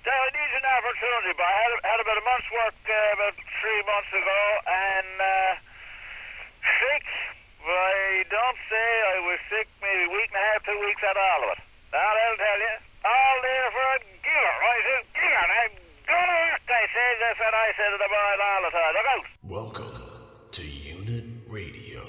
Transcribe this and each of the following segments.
I need an opportunity, but I had about a month's work about 3 months ago, and sick. I don't say I was sick maybe a week and a half, 2 weeks out of all of it. Now, I'll tell you, all there for a giver. I said, giver, I'm gonna work, I said. That's what I said to the boys all the time. Look out. Welcome to Unit Radio.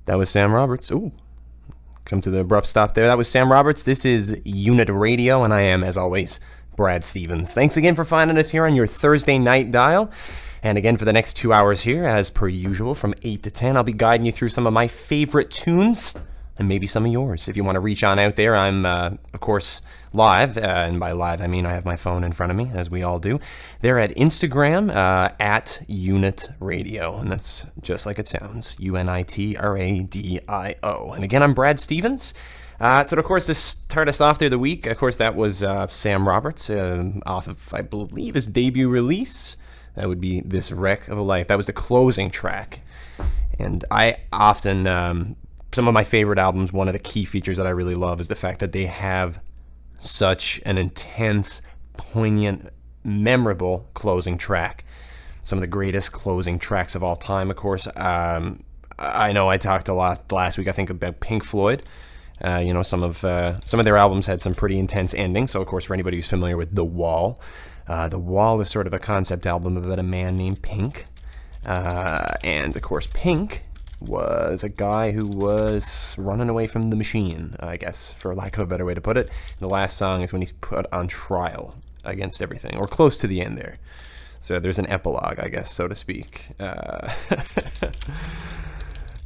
That was Sam Roberts. Ooh, come to the abrupt stop there. That was Sam Roberts. This is Unit Radio, and I am, as always, Brad Stevens. Thanks again for finding us here on your Thursday night dial. And again, for the next 2 hours here, as per usual, from 8 to 10, I'll be guiding you through some of my favorite tunes, and maybe some of yours. If you want to reach on out there, I'm, of course, live. And by live, I mean I have my phone in front of me, as we all do. They're at Instagram, at UNITRADIO. And that's just like it sounds, UNITRADIO. And again, I'm Brad Stevens. So, of course, to start us off there the week, of course, that was Sam Roberts off of, I believe, his debut release. That would be This Wreck of a Life. That was the closing track. And I often, some of my favorite albums, one of the key features that I really love is the fact that they have such an intense, poignant, memorable closing track. Some of the greatest closing tracks of all time, of course. I know I talked a lot last week, I think, about Pink Floyd. Some of their albums had some pretty intense endings. So, of course, for anybody who's familiar with The Wall is sort of a concept album about a man named Pink. And, of course, Pink was a guy who was running away from the machine, I guess, for lack of a better way to put it. And the last song is when he's put on trial against everything, or close to the end there. So there's an epilogue, I guess, so to speak. I'm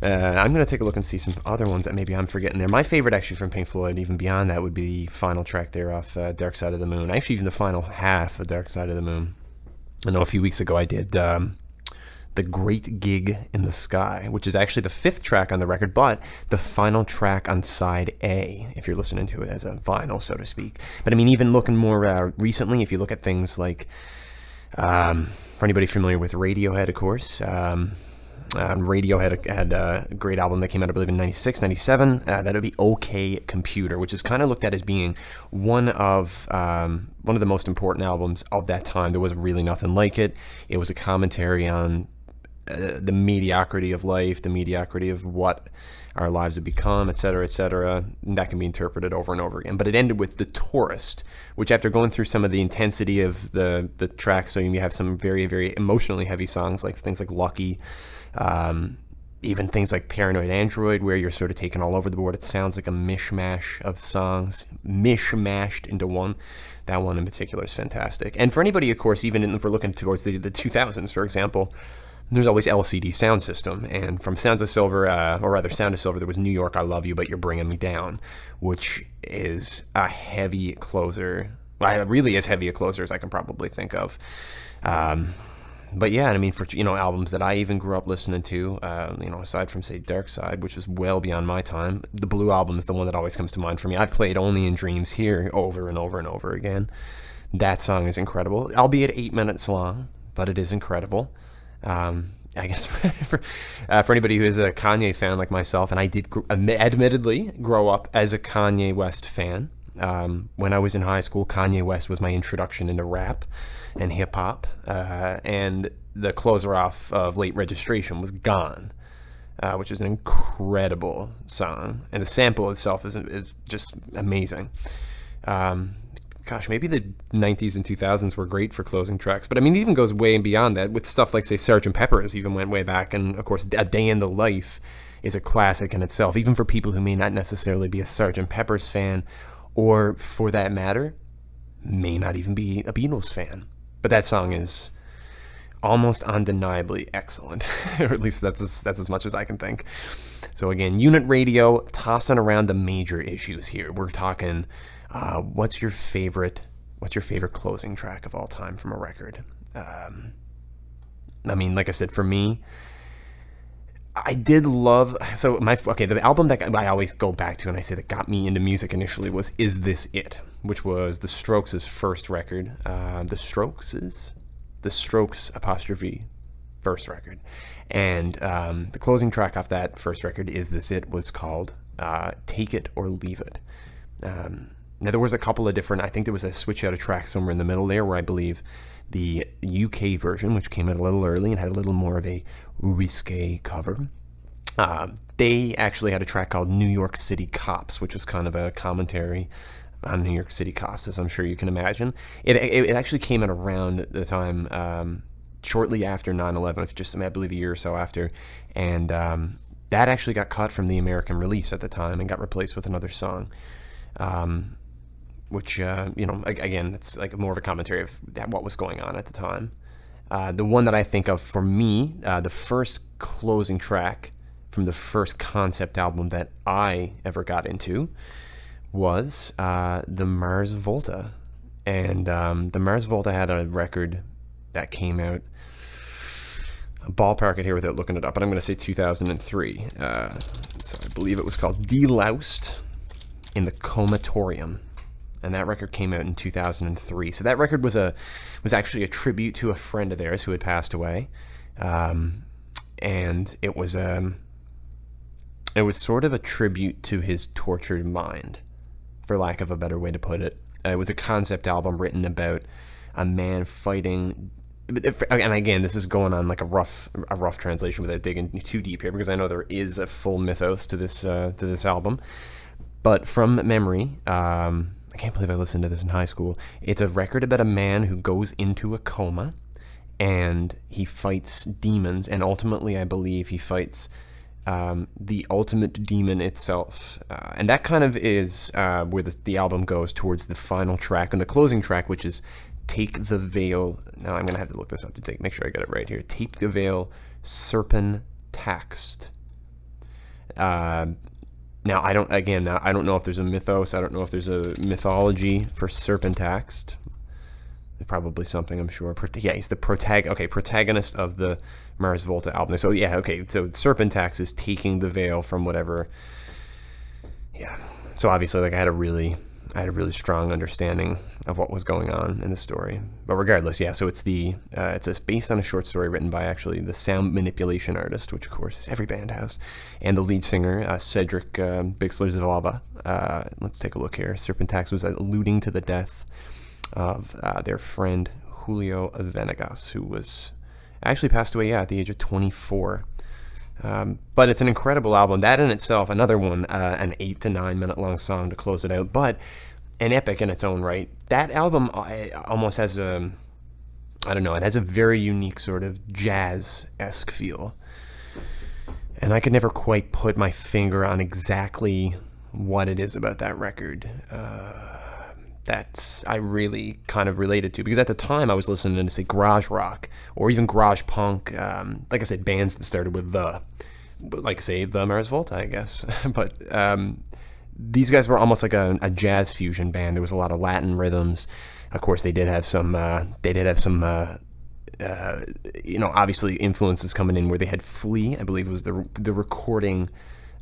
going to take a look and see some other ones that maybe I'm forgetting there. My favorite, actually, from Pink Floyd, even beyond that, would be the final track there off Dark Side of the Moon. Actually, even the final half of Dark Side of the Moon. I know a few weeks ago I did The Great Gig in the Sky, which is actually the 5th track on the record, but the final track on side A, if you're listening to it as a vinyl, so to speak. But I mean, even looking more recently, if you look at things like, for anybody familiar with Radiohead, of course, Radiohead had a great album that came out, I believe, in 96, 97. That would be OK Computer, which is kind of looked at as being one of the most important albums of that time. There was really nothing like it. It was a commentary on the mediocrity of life, the mediocrity of what our lives have become, etc., etc. That can be interpreted over and over again. But it ended with The Tourist, which, after going through some of the intensity of the tracks, so you have some very, very emotionally heavy songs, like things like Lucky, even things like Paranoid Android, where you're sort of taken all over the board. It sounds like a mishmash of songs, mishmashed into one. That one in particular is fantastic. And for anybody, of course, even if we're looking towards the 2000s, for example, there's always LCD Sound System. And from Sound of Silver, there was New York, I Love You, But You're Bringing Me Down, which is a heavy closer. Well, really as heavy a closer as I can probably think of. But yeah, I mean, for albums that I even grew up listening to, aside from, say, Dark Side, which was well beyond my time, the Blue Album is the one that always comes to mind for me. I've played Only in Dreams here over and over and over again. That song is incredible, albeit 8 minutes long, but it is incredible. I guess for anybody who is a Kanye fan like myself, and I did admittedly grow up as a Kanye West fan. When I was in high school, Kanye West was my introduction into rap and hip-hop, and the closer off of Late Registration was Gone, which is an incredible song, and the sample itself is just amazing. Maybe the 90s and 2000s were great for closing tracks, but I mean, it even goes way beyond that with stuff like, say, Sgt. Pepper's even went way back, and of course, A Day in the Life is a classic in itself, even for people who may not necessarily be a Sgt. Pepper's fan, or, for that matter, may not even be a Beatles fan. But that song is almost undeniably excellent, or at least that's as much as I can think. So again, Unit Radio, tossing around the major issues here. We're talking, what's your favorite closing track of all time from a record? I mean, like I said, for me, I did love, the album that I always go back to and I say that got me into music initially was Is This It?, which was the Strokes' first record. The Strokes apostrophe first record. And the closing track off that first record, Is This It?, was called Take It or Leave It. Now, there was a couple of different, I think there was a switch out of tracks somewhere in the middle there where I believe the UK version, which came out a little early and had a little more of a risque cover, they actually had a track called New York City Cops, which was kind of a commentary on New York City cops, as I'm sure you can imagine. It actually came out around the time, shortly after 9/11, just I believe a year or so after, and that actually got cut from the American release at the time and got replaced with another song. Which, again, it's like more of a commentary of what was going on at the time. The one that I think of for me, the first closing track from the first concept album that I ever got into was the Mars Volta. And the Mars Volta had a record that came out, ballpark it here without looking it up, but I'm going to say 2003. So I believe it was called Deloused in the Comatorium. And that record came out in 2003. So that record was actually a tribute to a friend of theirs who had passed away. And it was sort of a tribute to his tortured mind, for lack of a better way to put it. It was a concept album written about a man fighting, and again, this is going on like a rough translation without digging too deep here, because I know there is a full mythos to this album. But from memory, I can't believe I listened to this in high school. It's a record about a man who goes into a coma, and he fights demons, and ultimately, I believe he fights the ultimate demon itself, and that kind of is where the album goes towards the final track and the closing track, which is Take the Veil. Now I'm gonna have to look this up to make sure I get it right here. Take the Veil, Serpentaxed. Now I don't know if there's a mythos. I don't know if there's a mythology for Serpentaxed. Probably something, I'm sure. Yeah, he's the protagonist of the Mars Volta album. So yeah, okay. So Serpentax is taking the veil from whatever. Yeah. So obviously, like I had a really strong understanding of what was going on in the story. But regardless, yeah. So it's based on a short story written by actually the sound manipulation artist, which of course every band has, and the lead singer Cedric Bixler-Zavala. Let's take a look here. Serpentax was alluding to the death of their friend Julio Venegas, who was actually passed away at the age of 24. But it's an incredible album. That in itself, another one, an 8 to 9 minute long song to close it out, but an epic in its own right. That album almost has it has a very unique sort of jazz-esque feel. And I could never quite put my finger on exactly what it is about that record. That I really kind of related to, because at the time I was listening to, say, garage rock or even garage punk. Like I said, bands that started with the Mars Volta, I guess. But these guys were almost like a jazz fusion band. There was a lot of Latin rhythms. Of course, they did have some. Obviously influences coming in where they had Flea. I believe it was the recording.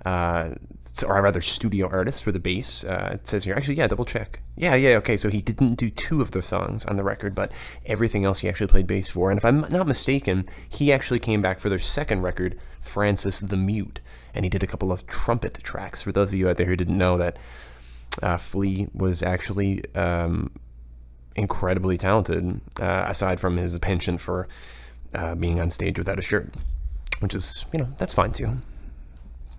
Or rather studio artist for the bass. It says here, actually, yeah, double check. Yeah, okay, so he didn't do 2 of the songs on the record, but everything else he actually played bass for. And if I'm not mistaken, he actually came back for their second record, Francis the Mute, and he did a couple of trumpet tracks. For those of you out there who didn't know that, Flea was actually incredibly talented, aside from his penchant for being on stage without a shirt, which is, that's fine too.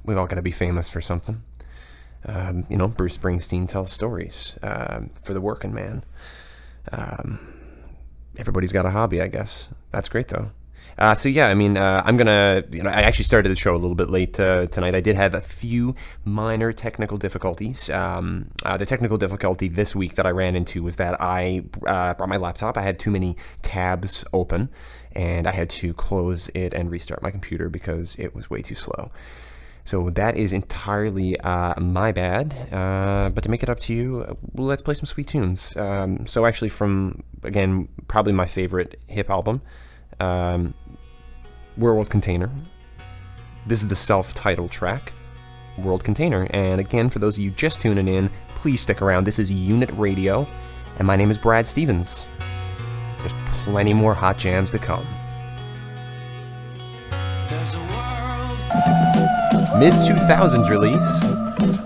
We've all got to be famous for something. Bruce Springsteen tells stories for the working man. Everybody's got a hobby, I guess. That's great, though. So yeah, I'm gonna, I actually started the show a little bit late tonight. I did have a few minor technical difficulties. The technical difficulty this week that I ran into was that I brought my laptop. I had too many tabs open, and I had to close it and restart my computer because it was way too slow. So that is entirely my bad, but to make it up to you, let's play some sweet tunes. So actually from, again, probably my favorite hip album, World Container. This is the self-titled track, World Container. And again, for those of you just tuning in, please stick around. This is Unit Radio, and my name is Brad Stevens. There's plenty more hot jams to come. There's a world... Mid-2000s release.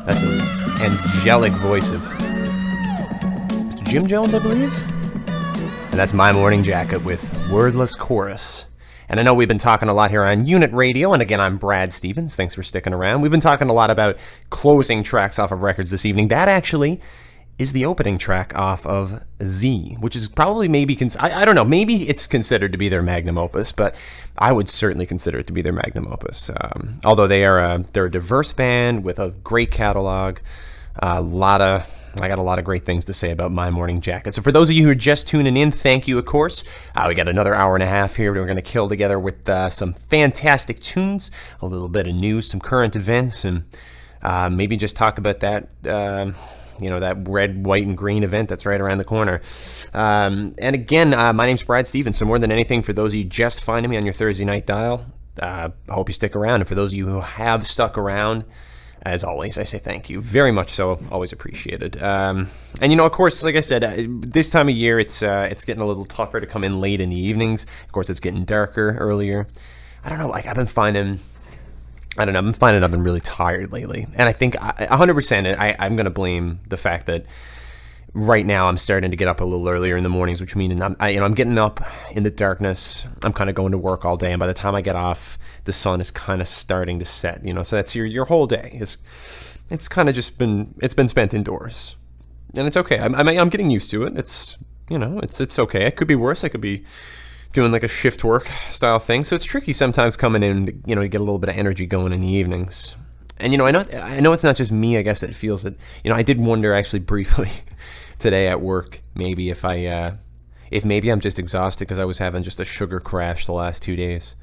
That's the angelic voice of Mr. Jim Jones, I believe. And that's My Morning Jacket with Wordless Chorus. And I know we've been talking a lot here on Unit Radio, and again, I'm Brad Stevens. Thanks for sticking around. We've been talking a lot about closing tracks off of records this evening. That actually is the opening track off of Z, which is probably maybe, I don't know, maybe it's considered to be their magnum opus, but I would certainly consider it to be their magnum opus. Although they're a diverse band with a great catalog, a lot of I got a lot of great things to say about My Morning Jacket. So for those of you who are just tuning in, thank you, of course. We got another hour and a half here. We're going to kill together with some fantastic tunes, a little bit of news, some current events, and maybe just talk about that, that red, white, and green event that's right around the corner. And again, my name's Brad Stevens. So more than anything, for those of you just finding me on your Thursday night dial, I hope you stick around. And for those of you who have stuck around, as always, I say thank you very much. So always appreciated. And of course, like I said, this time of year it's getting a little tougher to come in late in the evenings. Of course, it's getting darker earlier. I don't know. Like I've been finding I've been really tired lately, and I think 100% I'm going to blame the fact that right now I'm starting to get up a little earlier in the mornings, which means I'm getting up in the darkness. I'm kind of going to work all day, and by the time I get off, the sun is kind of starting to set. So that's your whole day. It's kind of just been spent indoors, and it's okay. I'm getting used to it. It's okay. It could be worse. I could be doing like a shift work style thing, so it's tricky sometimes coming in to get a little bit of energy going in the evenings. And I know it's not just me, I guess, that feels it. I did wonder actually briefly today at work maybe if maybe I'm just exhausted because I was having just a sugar crash the last 2 days.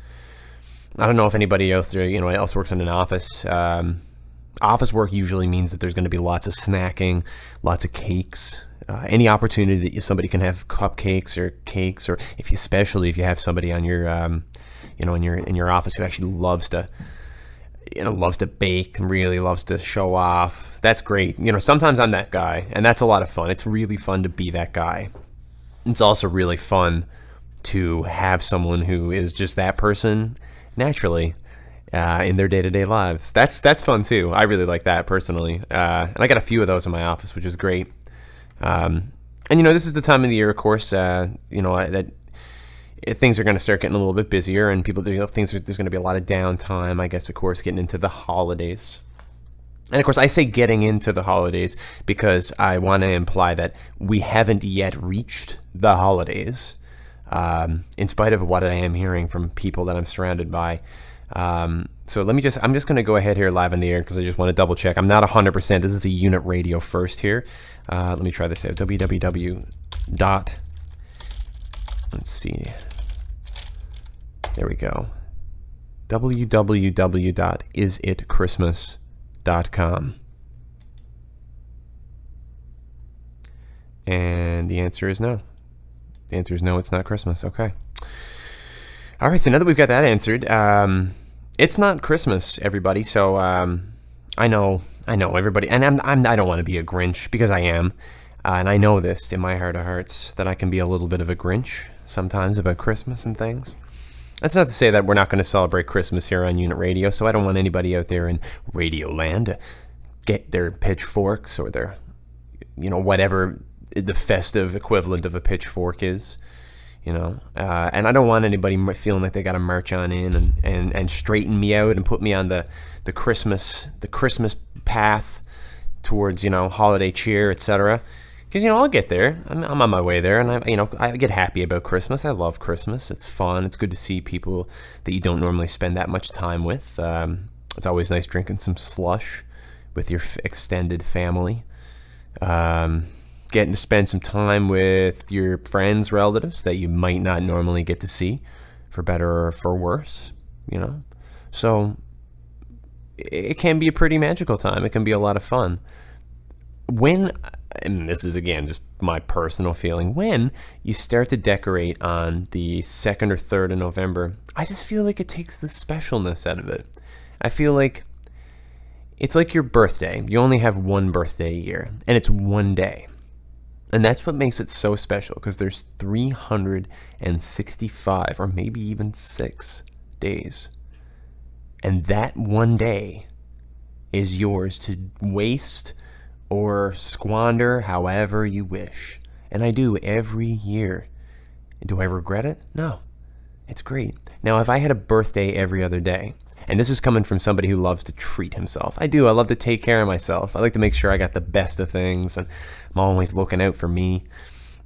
I don't know if anybody else there else works in an office. Office work usually means that there's going to be lots of snacking, lots of cakes. Any opportunity that somebody can have cupcakes or cakes, or especially if you have somebody on your in your office who actually loves to bake and really loves to show off. That's great. Sometimes I'm that guy, and that's a lot of fun. It's really fun to be that guy. It's also really fun to have someone who is just that person naturally in their day-to-day lives. That's fun too. I really like that personally, and I got a few of those in my office, which is great. And this is the time of the year, of course, that things are going to start getting a little bit busier, and there's going to be a lot of downtime, I guess, of course, getting into the holidays. And of course, I say getting into the holidays because I want to imply that we haven't yet reached the holidays, in spite of what I am hearing from people that I'm surrounded by. So I'm just going to go ahead here live in the air because I just want to double check. I'm not 100%. This is a unit radio first here. Let me try this out. Let's see. There we go. www.isitchristmas.com. And the answer is no. The answer is no, it's not Christmas. Okay. All right, so now that we've got that answered, it's not Christmas, everybody. So I know everybody, and I don't want to be a Grinch because I am, and I know this in my heart of hearts that I can be a little bit of a Grinch sometimes about Christmas and things. That's not to say that we're not going to celebrate Christmas here on Unit Radio. So I don't want anybody out there in Radio Land to get their pitchforks or their, whatever the festive equivalent of a pitchfork is. And I don't want anybody feeling like they got to march on in and straighten me out and put me on the Christmas path towards holiday cheer, etc. Because I'll get there. I'm on my way there, and I get happy about Christmas. I love Christmas. It's fun. It's good to see people that you don't normally spend that much time with. It's always nice drinking some slush with your extended family. Getting to spend some time with your friends, relatives that you might not normally get to see, for better or for worse, So it can be a pretty magical time. It can be a lot of fun. And this is again just my personal feeling, when you start to decorate on the 2nd or 3rd of November, I just feel like it takes the specialness out of it. I feel like it's like your birthday. You only have one birthday a year, and it's one day. And that's what makes it so special, because there's 365 or maybe even 6 days. And that one day is yours to waste or squander however you wish. And I do every year. Do I regret it? No. It's great. Now, if I had a birthday every other day, and this is coming from somebody who loves to treat himself. I do. I love to take care of myself. I like to make sure I got the best of things, and I'm always looking out for me.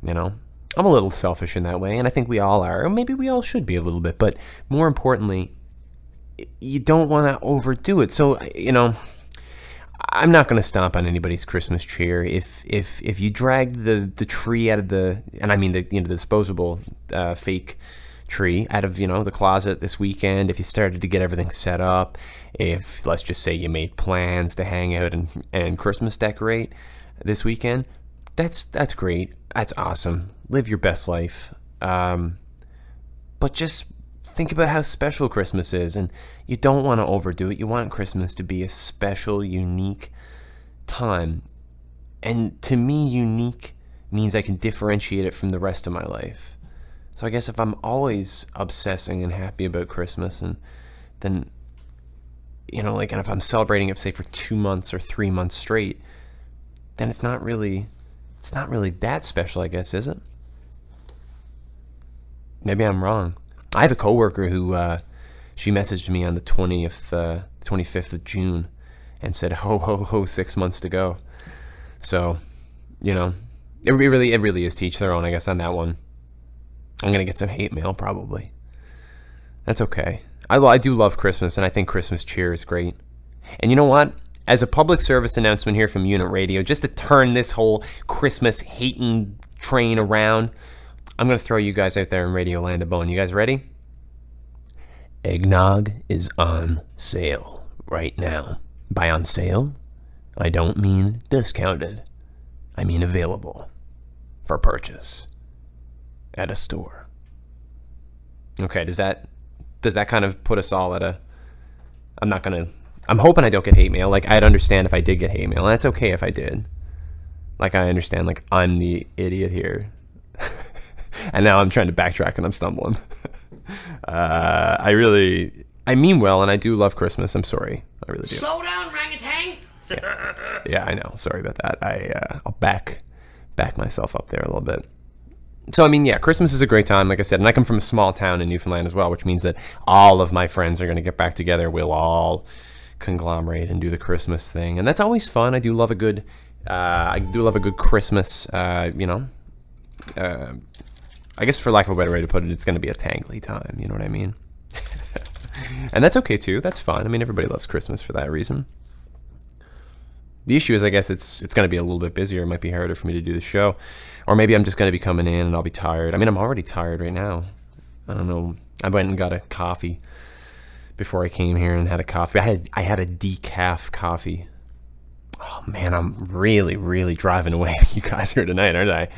I'm a little selfish in that way, and I think we all are. Or maybe we all should be a little bit. But more importantly, you don't want to overdo it. So, I'm not going to stomp on anybody's Christmas cheer. If you dragged the tree out of the, and I mean the disposable fake tree out of the closet this weekend, if you started to get everything set up, if let's just say you made plans to hang out and Christmas decorate this weekend, that's great. That's awesome. Live your best life. But just think about how special Christmas is, and you don't want to overdo it. You want Christmas to be a special, unique time. And to me, unique means I can differentiate it from the rest of my life. So I guess if I'm always obsessing and happy about Christmas, and then, and if I'm celebrating it, say, for 2 months or 3 months straight, then it's not really that special, I guess, is it? Maybe I'm wrong. I have a coworker who, she messaged me on the 25th of June and said, ho, ho, ho, 6 months to go. So, it really is to each their own, I guess, on that one. I'm going to get some hate mail, probably. That's okay. I do love Christmas, and I think Christmas cheer is great. And you know what? As a public service announcement here from Unit Radio, just to turn this whole Christmas hating train around, I'm going to throw you guys out there in Radio Land a bone. You guys ready? Eggnog is on sale right now. By on sale, I don't mean discounted. I mean available for purchase at a store. Okay, does that kind of put us all at a... I'm hoping I don't get hate mail. I'd understand if I did get hate mail, and that's okay if I did. I understand, I'm the idiot here. And now I'm trying to backtrack and I'm stumbling. I mean well, and I do love Christmas. I'm sorry. I really do. Slow down, orangutan. Yeah, I know. Sorry about that. I'll back myself up there a little bit. So, I mean, yeah, Christmas is a great time, like I said. And I come from a small town in Newfoundland as well, which means that all of my friends are going to get back together. We'll all conglomerate and do the Christmas thing. And that's always fun. I do love a good Christmas, I guess, for lack of a better way to put it, it's going to be a tangly time. You know what I mean? And that's okay, too. That's fun. I mean, everybody loves Christmas for that reason. The issue is, I guess, it's going to be a little bit busier. It might be harder for me to do the show. Or maybe I'm just going to be coming in and I'll be tired. I mean, I'm already tired right now. I don't know. I went and got a coffee before I came here and had a coffee. I had a decaf coffee. Oh, man, I'm really, really driving away you guys here tonight, aren't I?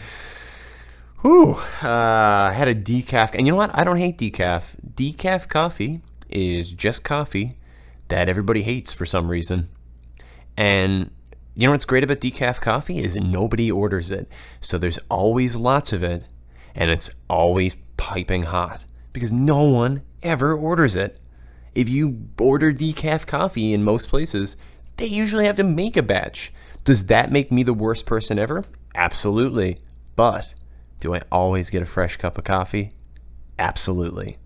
Whew. I had a decaf. And you know what? I don't hate decaf. Decaf coffee is just coffee that everybody hates for some reason. And you know what's great about decaf coffee is nobody orders it. So there's always lots of it, and it's always piping hot because no one ever orders it. If you order decaf coffee in most places, they usually have to make a batch. Does that make me the worst person ever? Absolutely. But do I always get a fresh cup of coffee? Absolutely.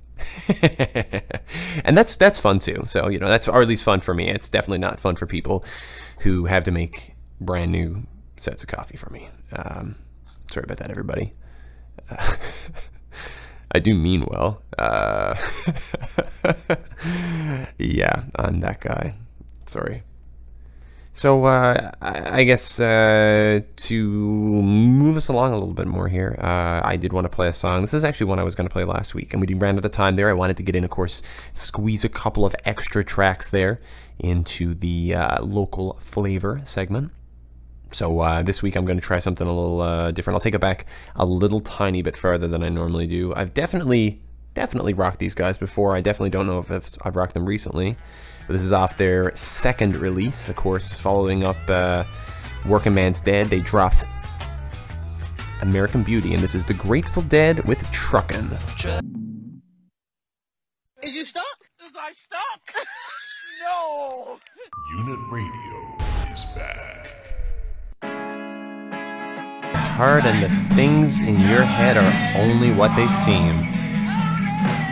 And that's fun too. So, that's or at least fun for me. It's definitely not fun for people who have to make brand new sets of coffee for me. Sorry about that, everybody. I do mean well. Yeah, I'm that guy. Sorry. So I guess to move us along a little bit more here, I did want to play a song. This is actually one I was going to play last week, and we ran out of time there. I wanted to get in, of course, squeeze a couple of extra tracks there into the local flavor segment. So this week I'm going to try something a little different. I'll take it back a little tiny bit further than I normally do. I've definitely rocked these guys before. I definitely don't know if I've rocked them recently. But this is off their second release, of course, following up Working Man's Dead. They dropped American Beauty, and this is the Grateful Dead with Truckin'. Is you stuck? Is I stuck? No! Unit Radio is back. Hard, and the things in your head are only what they seem.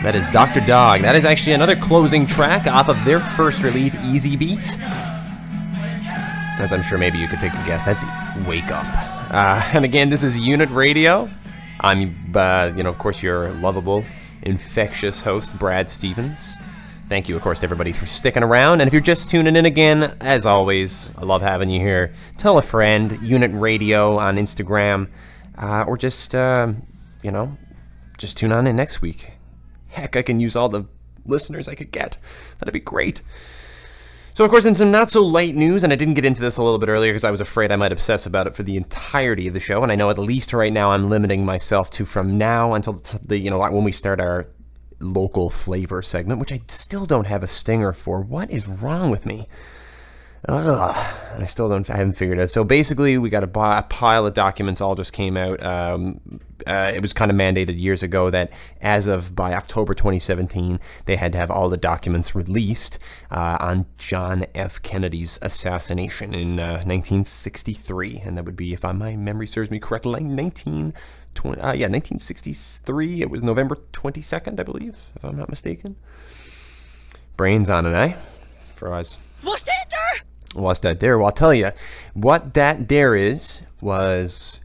That is Dr. Dog. That is actually another closing track off of their first release, Easy Beat. As I'm sure maybe you could take a guess, that's Wake Up. And again, this is Unit Radio. I'm, of course, your lovable, infectious host, Brad Stevens. Thank you, of course, to everybody for sticking around. And if you're just tuning in again, as always, I love having you here. Tell a friend, Unit Radio on Instagram, or just, just tune on in next week. Heck, I can use all the listeners I could get. That'd be great. So, of course, in some not-so-light news, and I didn't get into this a little bit earlier because I was afraid I might obsess about it for the entirety of the show, and I know at least right now I'm limiting myself to from now until when we start our local flavor segment, which I still don't have a stinger for. What is wrong with me? Ugh, I haven't figured it out. So basically, we got a pile of documents all just came out. It was kind of mandated years ago that by October 2017, they had to have all the documents released on John F. Kennedy's assassination in 1963. And that would be, if my memory serves me correctly, 1963. It was November 22nd, I believe, if I'm not mistaken. Brains on it, eh? For us. What's that there? What's that there? Well, I'll tell you. What that there was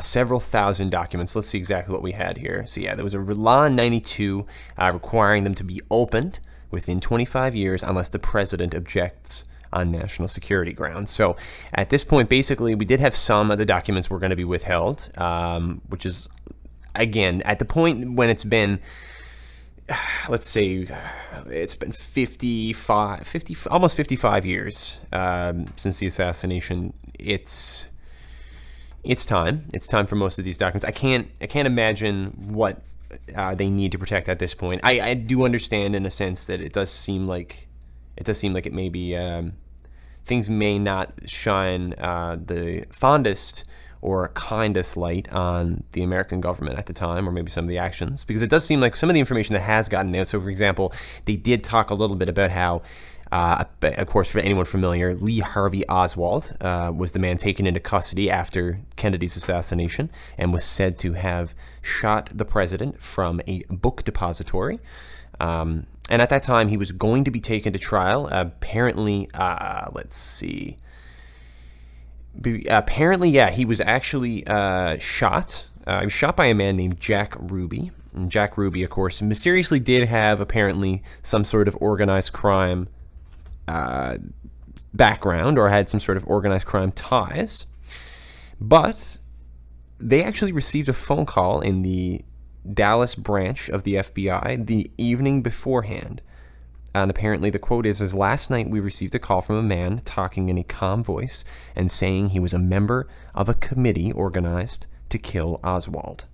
several thousand documents. Let's see exactly what we had here. So, yeah, there was a law in 92 requiring them to be opened within 25 years unless the president objects on national security grounds. So at this point, basically, we did have some of the documents were going to be withheld, which is, again, at the point when it's been, let's say, it's been almost 55 years since the assassination. It's time. It's time for most of these documents. I can't imagine what they need to protect at this point. I do understand in a sense that it does seem like it may be things may not shine the fondest or kindest light on the American government at the time, or maybe some of the actions, because it does seem like some of the information that has gotten out. So, for example, they did talk a little bit about how, of course, for anyone familiar, Lee Harvey Oswald was the man taken into custody after Kennedy's assassination and was said to have shot the president from a book depository. And at that time, he was going to be taken to trial. Apparently, let's see. Apparently, yeah, he was actually shot. He was shot by a man named Jack Ruby. And Jack Ruby, of course, mysteriously did have apparently some sort of organized crime background, or had some sort of organized crime ties. But they actually received a phone call in the Dallas branch of the FBI the evening beforehand. And apparently the quote is, last night we received a call from a man talking in a calm voice and saying he was a member of a committee organized to kill Oswald.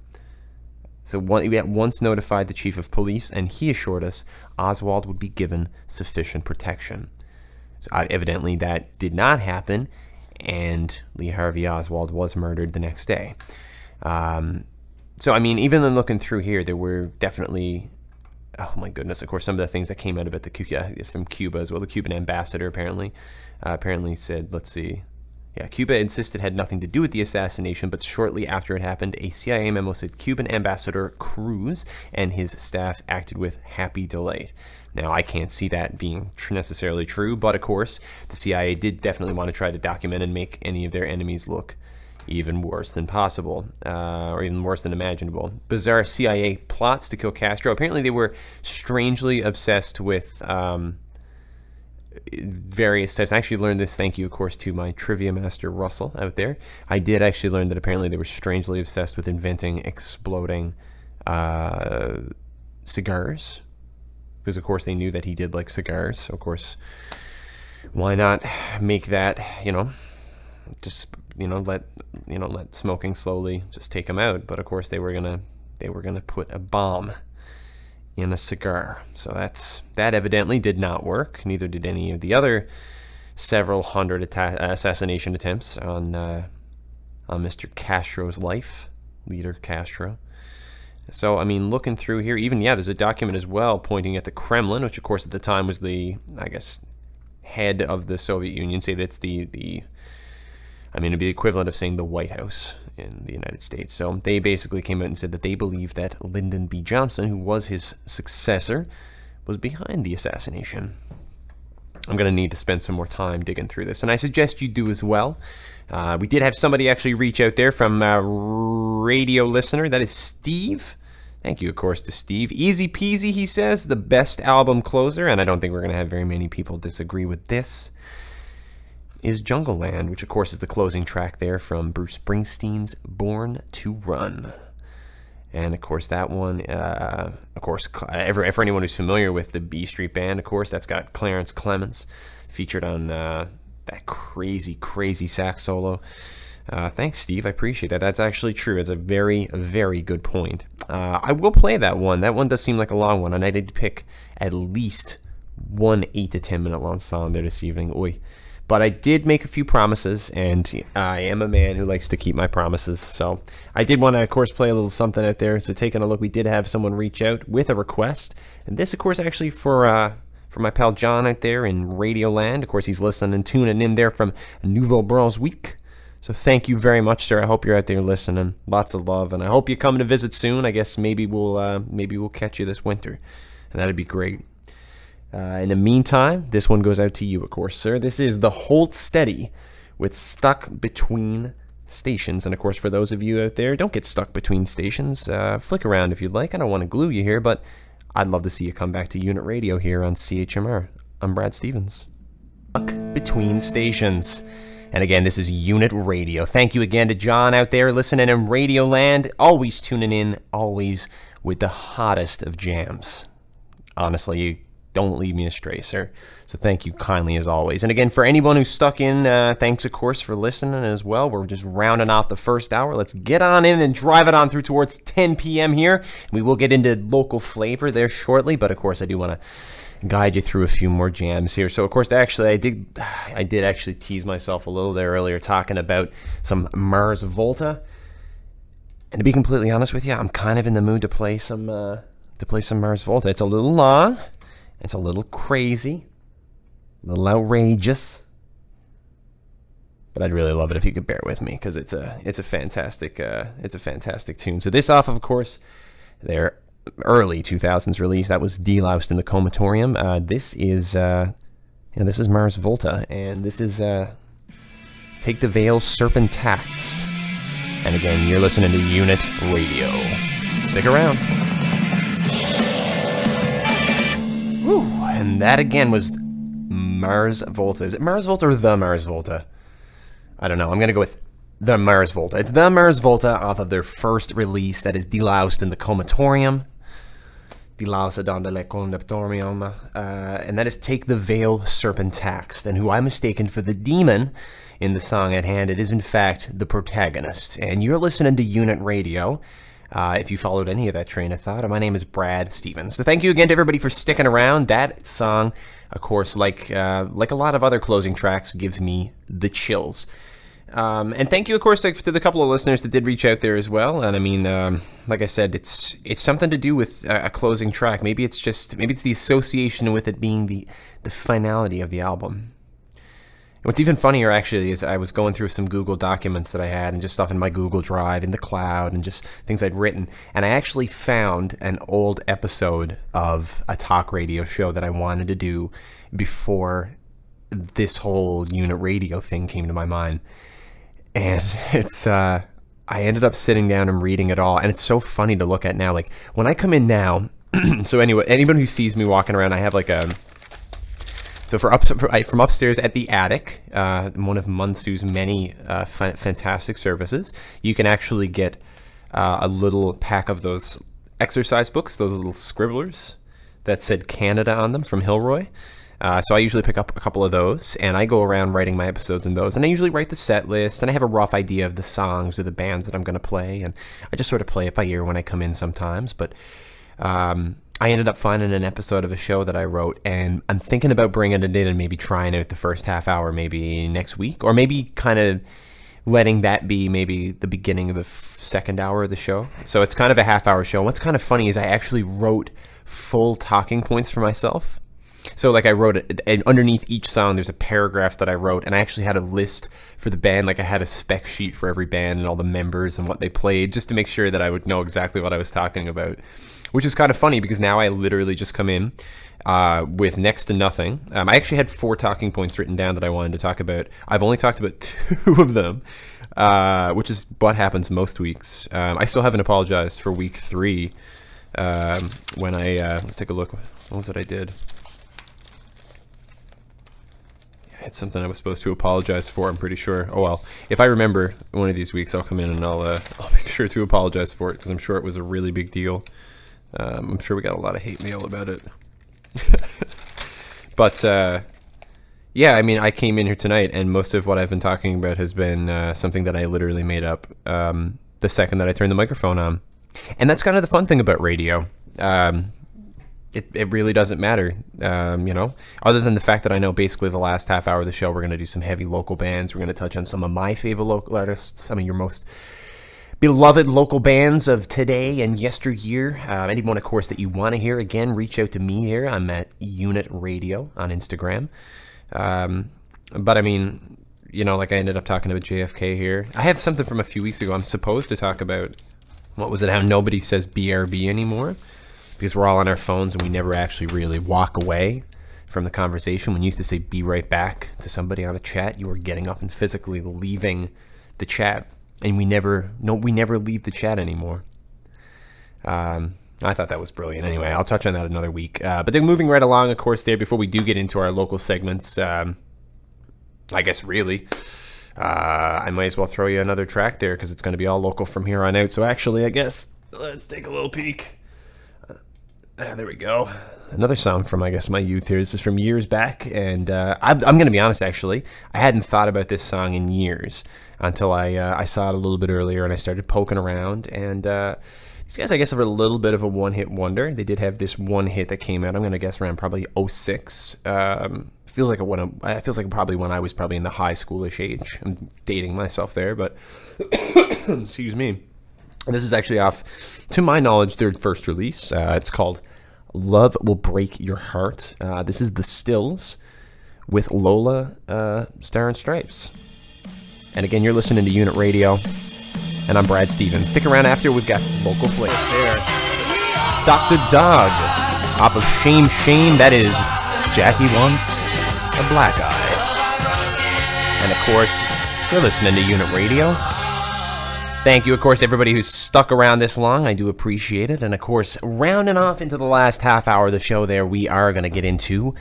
So we had once notified the chief of police, and he assured us Oswald would be given sufficient protection. So evidently that did not happen, and Lee Harvey Oswald was murdered the next day. So, I mean, even in looking through here, there were definitely, oh my goodness, of course, some of the things that came out about from Cuba as well. The Cuban ambassador apparently said, let's see, yeah, Cuba insisted had nothing to do with the assassination, but shortly after it happened, a CIA memo said Cuban ambassador Cruz and his staff acted with happy delight. Now, I can't see that being necessarily true, but of course, the CIA did definitely want to try to document and make any of their enemies look even worse than possible, or even worse than imaginable. Bizarre CIA plots to kill Castro. Apparently they were strangely obsessed with various types. I actually learned this, thank you, of course, to my trivia master, Russell, out there. I did actually learn that apparently they were strangely obsessed with inventing exploding cigars, because, of course, they knew that he did like cigars. So, of course, why not make that, just let smoking slowly just take them out. But of course they were gonna put a bomb in a cigar. So that evidently did not work. Neither did any of the other several hundred assassination attempts on Mr. Castro's life, leader Castro. So, I mean, looking through here, even, yeah, there's a document as well pointing at the Kremlin, which, of course, at the time was the, I guess, head of the Soviet Union. Say that's it'd be the equivalent of saying the White House in the United States. So they basically came out and said that they believe that Lyndon B. Johnson, who was his successor, was behind the assassination. I'm going to need to spend some more time digging through this, and I suggest you do as well. We did have somebody actually reach out there from a radio listener. That is Steve. Thank you, of course, to Steve. Easy peasy, he says, the best album closer, and I don't think we're going to have very many people disagree with this, is Jungle Land, which, of course, is the closing track there from Bruce Springsteen's Born to Run. And, of course, that one, for anyone who's familiar with the B Street Band, of course, that's got Clarence Clements featured on that crazy, crazy sax solo. Thanks, Steve. I appreciate that. That's actually true. It's a very, very good point. I will play that one. That one does seem like a long one, and I did pick at least one 8 to 10 minute long song there this evening. Oy. But I did make a few promises, and I am a man who likes to keep my promises. So I did want to, of course, play a little something out there. So taking a look, we did have someone reach out with a request. And this, of course, actually for my pal John out there in Radio Land. Of course, he's listening and tuning in there from Nouvelle-Brunswick. So thank you very much, sir. I hope you're out there listening. Lots of love, and I hope you come to visit soon. I guess maybe we'll catch you this winter, and that'd be great. In the meantime, this one goes out to you, of course, sir. This is the Hold Steady with Stuck Between Stations. And, of course, for those of you out there, don't get stuck between stations. Flick around if you'd like. I don't want to glue you here, but I'd love to see you come back to Unit Radio here on CHMR. I'm Brad Stevens. Stuck Between Stations. And, again, this is Unit Radio. Thank you again to John out there listening in Radio Land. Always tuning in, always with the hottest of jams. Honestly, you don't lead me astray, sir. So thank you kindly as always. And again, for anyone who's stuck in, thanks, of course, for listening as well. We're just rounding off the first hour. Let's get on in and drive it on through towards 10 p.m. here. We will get into local flavor there shortly, but of course, I do want to guide you through a few more jams here. So, of course, actually, I did actually tease myself a little there earlier talking about some Mars Volta. And to be completely honest with you, I'm kind of in the mood to play some Mars Volta. It's a little long. It's a little crazy, a little outrageous, but I'd really love it if you could bear with me because it's a fantastic tune. So this off, of course, their early 2000s release that was Deloused in the Comatorium. This is Mars Volta, and this is Take the Veil Serpentaxed. And again, you're listening to Unit Radio. Stick around. Whew, and that again was Mars Volta. Is it Mars Volta or the Mars Volta? I don't know. I'm going to go with the Mars Volta. It's the Mars Volta off of their first release that is Deloused in the Comatorium. Deloused dans le Comatorium. And that is Take the Veil Serpentaxed. And who I mistaken for the demon in the song at hand, it is in fact the protagonist. And you're listening to Unit Radio. If you followed any of that train of thought, my name is Brad Stevens. So thank you again to everybody for sticking around. That song, of course, like a lot of other closing tracks, gives me the chills. And thank you, of course, to the couple of listeners that did reach out there as well. And I mean, like I said, it's something to do with a closing track. Maybe it's the association with it being the finality of the album. What's even funnier, actually, is I was going through some Google documents that I had and just stuff in my Google Drive, in the cloud, and just things I'd written. And I actually found an old episode of a talk radio show that I wanted to do before this whole Unit Radio thing came to my mind. And it's, I ended up sitting down and reading it all. And it's so funny to look at now. Like, when I come in now, so anyway, anyone who sees me walking around, I have like a... So from upstairs at the attic, one of Munsu's many fantastic services, you can actually get a little pack of those exercise books, those little scribblers that said Canada on them from Hilroy. So I usually pick up a couple of those, and I go around writing my episodes in those. And I usually write the set list, and I have a rough idea of the songs or the bands that I'm going to play, and I just sort of play it by ear when I come in sometimes. But I ended up finding an episode of a show that I wrote, and I'm thinking about bringing it in and maybe trying out the first half hour maybe next week, or maybe kind of letting that be maybe the beginning of the second hour of the show. So it's kind of a half-hour show. What's kind of funny is I actually wrote full talking points for myself. So like I wrote it, and underneath each song there's a paragraph that I wrote, and I actually had a list for the band. Like I had a spec sheet for every band and all the members and what they played, just to make sure that I would know exactly what I was talking about. Which is kind of funny because now I literally just come in with next to nothing. I actually had 4 talking points written down that I wanted to talk about. I've only talked about 2 of them, which is what happens most weeks. I still haven't apologized for week 3 when I, let's take a look. What was it I did? It's something I was supposed to apologize for, I'm pretty sure. Oh well, if I remember one of these weeks, I'll come in and I'll make sure to apologize for it, because I'm sure it was a really big deal. I'm sure we got a lot of hate mail about it. But yeah, I mean, I came in here tonight, and most of what I've been talking about has been something that I literally made up the second that I turned the microphone on. And that's kind of the fun thing about radio. It really doesn't matter, you know, other than the fact that I know basically the last half hour of the show, we're going to do some heavy local bands. We're going to touch on some of my favorite local artists. I mean, your most beloved local bands of today and yesteryear. Anyone, of course, that you want to hear, again, reach out to me here. I'm at UNITRADIO on Instagram. But I mean, you know, like I ended up talking about JFK here. I have something from a few weeks ago. I'm supposed to talk about, what was it, how nobody says BRB anymore, because we're all on our phones and we never actually really walk away from the conversation. When you used to say "be right back" to somebody on a chat, you were getting up and physically leaving the chat, and we never leave the chat anymore. I thought that was brilliant. Anyway, I'll touch on that another week. But then moving right along, of course, there, before we do get into our local segments, I guess really, I might as well throw you another track there, because it's going to be all local from here on out. So actually, I guess, let's take a little peek. There we go. Another song from, I guess, my youth here. This is from years back, and I'm going to be honest, actually. I hadn't thought about this song in years until I saw it a little bit earlier, and I started poking around, and these guys, I guess, are a little bit of a one-hit wonder. They did have this one hit that came out, I'm going to guess, around probably 06. Feels like probably when I was probably in the high schoolish age. I'm dating myself there, but excuse me. This is actually off, to my knowledge, their first release. It's called Love Will Break Your Heart. This is The Stills with Lola Star and Stripes. And again, you're listening to Unit Radio, and I'm Brad Stevens. Stick around after. We've got local flavor there. Dr. Dog off of Shame Shame. That is Jackie Wants a Black Eye. And of course, you're listening to Unit Radio. Thank you, of course, to everybody who's stuck around this long. I do appreciate it. And, of course, rounding off into the last half hour of the show there, we are going to get into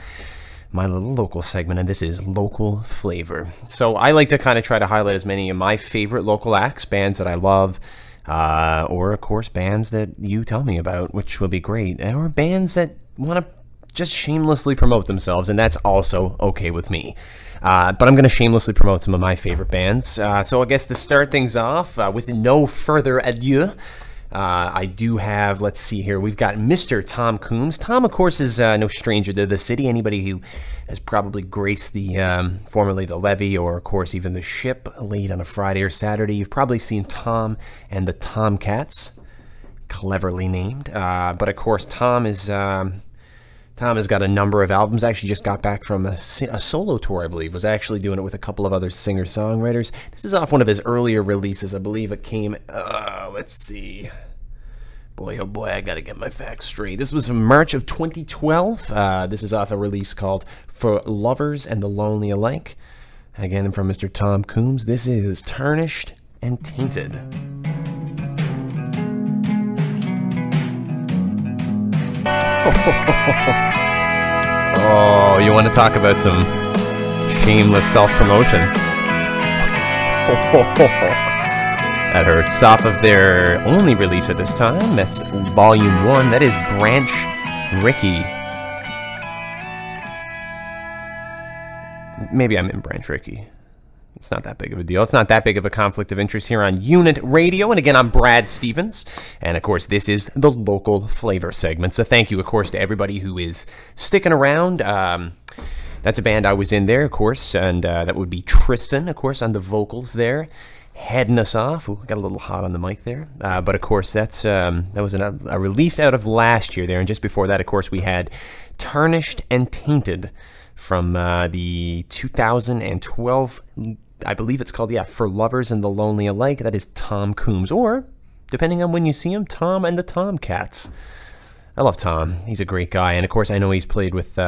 my little local segment, and this is Local Flavor. So I like to kind of try to highlight as many of my favorite local acts, bands that I love, or, of course, bands that you tell me about, which will be great, or bands that want to just shamelessly promote themselves, and that's also okay with me. But I'm going to shamelessly promote some of my favorite bands. So I guess to start things off, with no further ado, I do have, let's see here, we've got Mr. Tom Coombs. Tom, of course, is no stranger to the city. Anybody who has probably graced the, formerly the Levee, or, of course, even the Ship late on a Friday or Saturday, you've probably seen Tom and the Tomcats, cleverly named. But, of course, Tom has got a number of albums. Actually just got back from a solo tour, I believe. Was actually doing it with a couple of other singer-songwriters. This is off one of his earlier releases. I believe it came, let's see. Boy, oh boy, I gotta get my facts straight. This was from March of 2012. This is off a release called For Lovers and the Lonely Alike. Again, from Mr. Tom Coombs, this is Tarnished and Tainted. Oh, you want to talk about some shameless self-promotion? That hurts. Off of their only release at this time, that's Volume 1. That is Branch Rickey. Maybe I'm in Branch Rickey. It's not that big of a deal. It's not that big of a conflict of interest here on Unit Radio. And again, I'm Brad Stevens. And of course, this is the Local Flavor segment. So thank you, of course, to everybody who is sticking around. That's a band I was in there, of course. And that would be Tristan, of course, on the vocals there, heading us off. Ooh, got a little hot on the mic there. But of course, that was a release out of last year there. And just before that, of course, we had Tarnished and Tainted from the 2012, I believe it's called, For Lovers and the Lonely Alike. That is Tom Coombs, or, depending on when you see him, Tom and the Tomcats. I love Tom. He's a great guy. And, of course, I know he's played with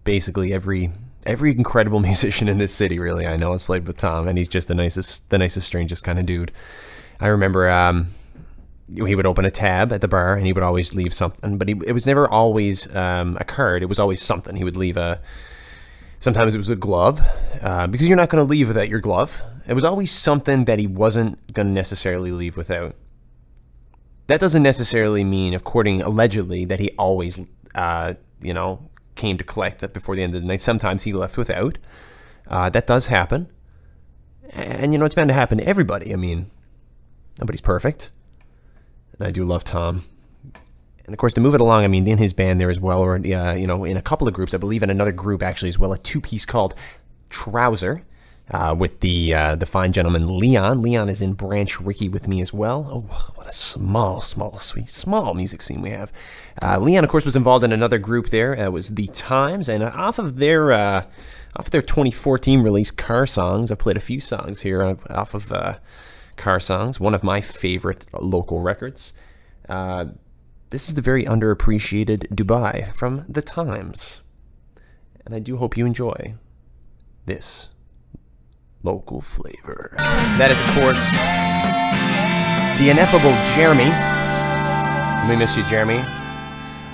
basically every incredible musician in this city, really. I know has played with Tom, and he's just the nicest, strangest kind of dude. I remember, he would open a tab at the bar and he would always leave something, but it was never always a card. It was always something. He would leave sometimes it was a glove, because you're not going to leave without your glove. It was always something that he wasn't going to necessarily leave without. That doesn't necessarily mean, allegedly, that he always, came to collect it before the end of the night. Sometimes he left without. That does happen. And, it's bound to happen to everybody. I mean, nobody's perfect. And I do love Tom. And, of course, to move it along, I mean, in his band there as well, or, in a couple of groups, I believe in another group actually as well, a two-piece called Trouser, with the fine gentleman Leon. Leon is in Branch Rickey with me as well. Oh, what a small music scene we have. Leon, of course, was involved in another group there. It was The Times, and off of their 2014 release, Car Songs, I played a few songs here off of Car Songs, one of my favorite local records. This is the very underappreciated Dubai from The Times. And I do hope you enjoy this local flavor. That is, of course, the ineffable Jeremy. We miss you, Jeremy.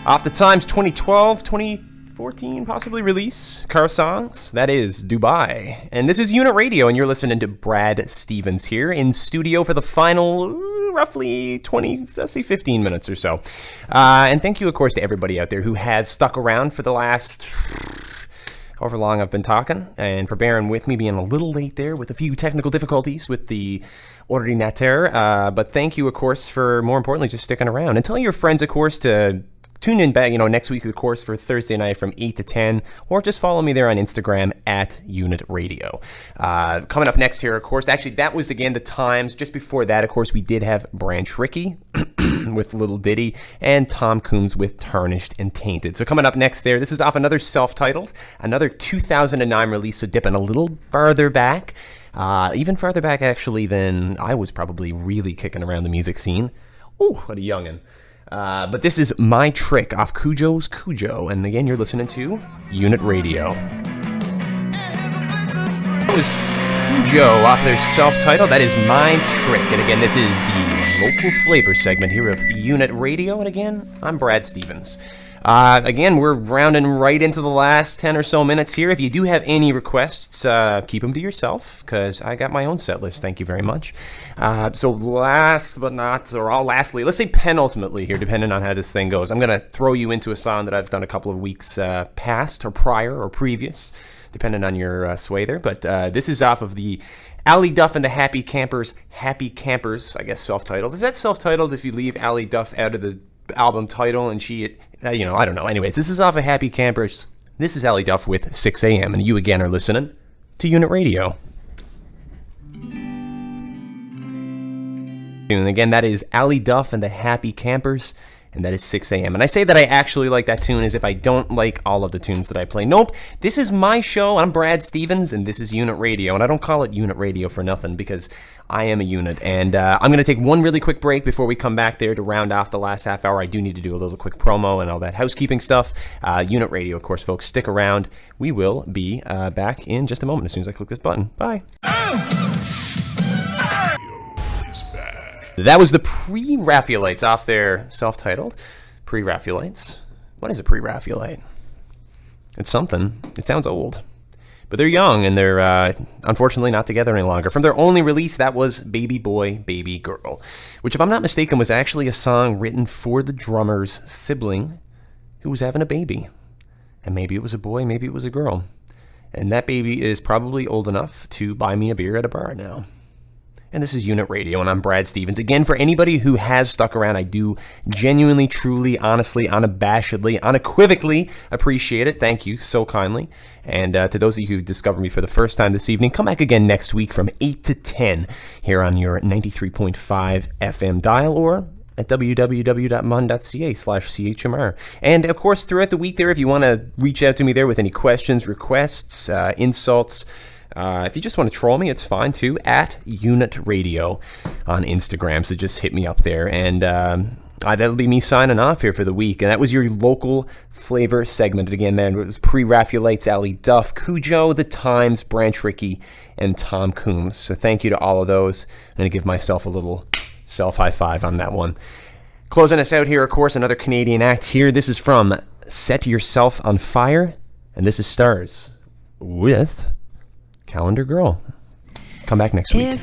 Off The Times 2012, 2014, possibly release, Car Songs. That is Dubai. And this is Unit Radio, and you're listening to Brad Stevens here in studio for the final roughly 15 minutes or so. And thank you, of course, to everybody out there who has stuck around for the last however long I've been talking, and for bearing with me being a little late there with a few technical difficulties with the ordinateur. But thank you, of course, for more importantly just sticking around. And tell your friends, of course, to tune in back, next week, of course, for Thursday night from 8 to 10, or just follow me there on Instagram at Unit Radio. Coming up next here, of course, actually, that was, again, The Times. Just before that, of course, we did have Branch Rickey with Little Diddy, and Tom Coombs with Tarnished and Tainted. So coming up next there, this is off another self-titled, another 2009 release, so dipping a little farther back, even farther back, actually, than I was probably really kicking around the music scene. Ooh, what a youngin'. But this is My Trick off Cujo's Cujo, and again, you're listening to Unit Radio. That was Cujo off their self-titled. That is My Trick, and again, this is the local flavor segment here of Unit Radio, and again, I'm Brad Stevens. Again, we're rounding right into the last 10 or so minutes here. If you do have any requests, keep them to yourself, because I got my own set list. Thank you very much. So last but not, or lastly, let's say penultimately here, depending on how this thing goes, I'm going to throw you into a song that I've done a couple of weeks past, or prior, or previous, depending on your sway there. But this is off of the Allie Duff and the Happy Campers, I guess self-titled. Is that self-titled if you leave Allie Duff out of the album title and she, I don't know. Anyways, this is off of Happy Campers. This is Allie Duff with 6 a.m. and you again are listening to Unit Radio. And again, that is Allie Duff and the Happy Campers, and that is 6 a.m. And I say that I actually like that tune as if I don't like all of the tunes that I play. Nope, this is my show. I'm Brad Stevens, and this is Unit Radio. And I don't call it Unit Radio for nothing, because I am a unit. And I'm going to take one really quick break before we come back there to round off the last half hour. I do need to do a little quick promo and all that housekeeping stuff. Unit Radio, of course, folks. Stick around. We will be back in just a moment as soon as I click this button. Bye. That was the Pre-Raphaelites off their self-titled Pre-Raphaelites. What is a Pre-Raphaelite? It's something. It sounds old. But they're young, and they're unfortunately not together any longer. From their only release, that was Baby Boy, Baby Girl, which, if I'm not mistaken, was actually a song written for the drummer's sibling who was having a baby. And maybe it was a boy, maybe it was a girl. And that baby is probably old enough to buy me a beer at a bar now. And this is Unit Radio, and I'm Brad Stevens. Again, for anybody who has stuck around, I do genuinely, truly, honestly, unabashedly, unequivocally appreciate it. Thank you so kindly. And to those of you who've discovered me for the first time this evening, come back again next week from 8 to 10 here on your 93.5 FM dial, or at www.mun.ca/CHMR. And, of course, throughout the week there, if you want to reach out to me there with any questions, requests, insults, if you just want to troll me, it's fine too, at Unit Radio on Instagram. So just hit me up there. And that'll be me signing off here for the week. And that was your local flavor segment. And again, man, it was Pre-Raphaelites, Allie Duff, Cujo, The Times, Branch Rickey, and Tom Coombs. So thank you to all of those. I'm going to give myself a little Self high five on that one. Closing us out here, of course, another Canadian act here. This is from Set Yourself on Fire, and this is Stars with Calendar Girl. Come back next week.